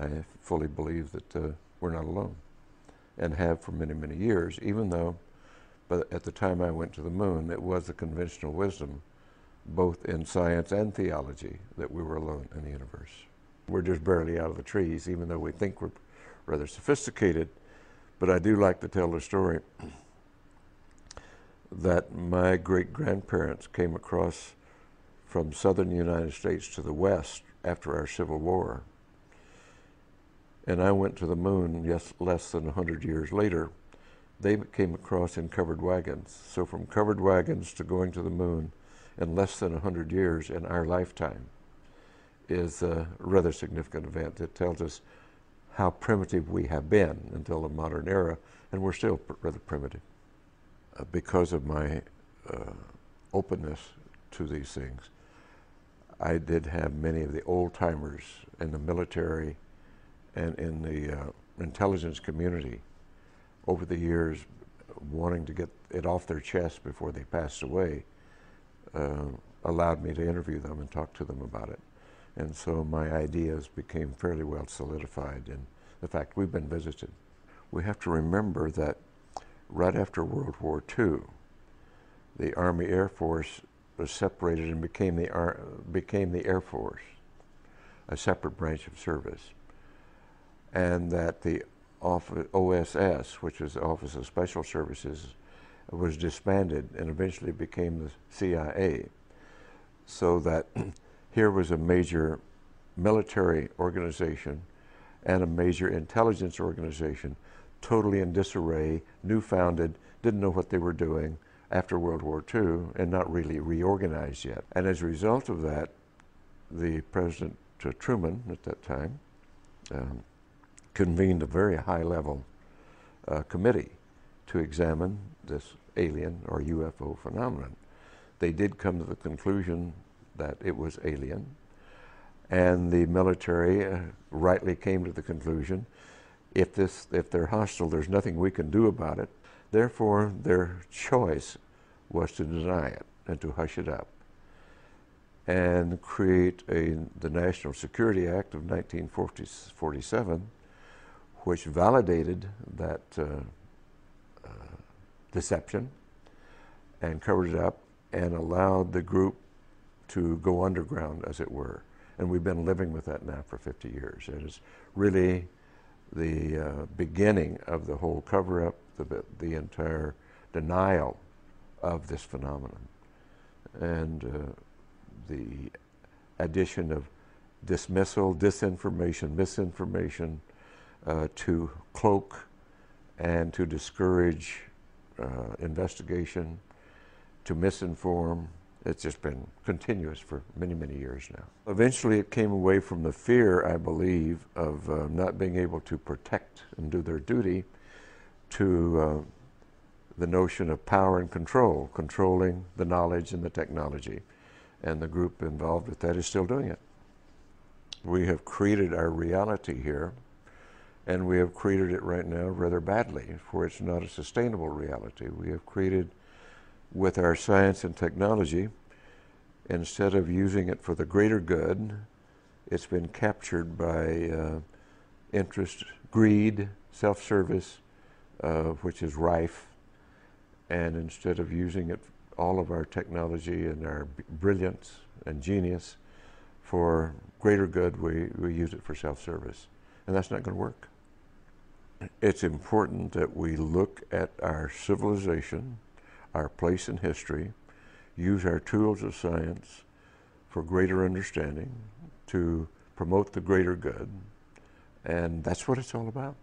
I fully believe that we're not alone, and have for many, many years, even though, but at the time I went to the moon, it was the conventional wisdom, both in science and theology, that we were alone in the universe. We're just barely out of the trees, even though we think we're rather sophisticated. But I do like to tell the story that my great-grandparents came across from southern United States to the west after our Civil War. And I went to the moon less than 100 years later. They came across in covered wagons. So from covered wagons to going to the moon in less than 100 years in our lifetime is a rather significant event. It tells us how primitive we have been until the modern era, and we're still rather primitive. Because of my openness to these things, I did have many of the old-timers in the military and in the intelligence community over the years wanting to get it off their chest before they passed away, allowed me to interview them and talk to them about it. And so my ideas became fairly well solidified in the fact we've been visited. We have to remember that right after World War II, the Army Air Force was separated and became the Air Force, a separate branch of service. And that the OSS, which is the Office of Special Services, was disbanded and eventually became the CIA. So that here was a major military organization and a major intelligence organization totally in disarray, new-founded, didn't know what they were doing after World War II, and not really reorganized yet. And as a result of that, the President Truman at that time convened a very high-level committee to examine this alien or UFO phenomenon. They did come to the conclusion that it was alien, and the military rightly came to the conclusion, if they're hostile, there's nothing we can do about it. Therefore, their choice was to deny it and to hush it up and create the National Security Act of 1947, which validated that deception and covered it up and allowed the group to go underground, as it were. And we've been living with that now for 50 years. It is really the beginning of the whole cover-up, the entire denial of this phenomenon, and the addition of dismissal, disinformation, misinformation to cloak and to discourage investigation, to misinform. It's just been continuous for many, many years now. Eventually it came away from the fear, I believe, of not being able to protect and do their duty to the notion of power and control, controlling the knowledge and the technology. And the group involved with that is still doing it. We have created our reality here, and we have created it right now rather badly, for it's not a sustainable reality. We have created, with our science and technology, instead of using it for the greater good, it's been captured by interest, greed, self-service, which is rife. And instead of using it, all of our technology and our brilliance and genius for greater good, we use it for self-service. And that's not going to work. It's important that we look at our civilization, our place in history, use our tools of science for greater understanding, to promote the greater good, and that's what it's all about.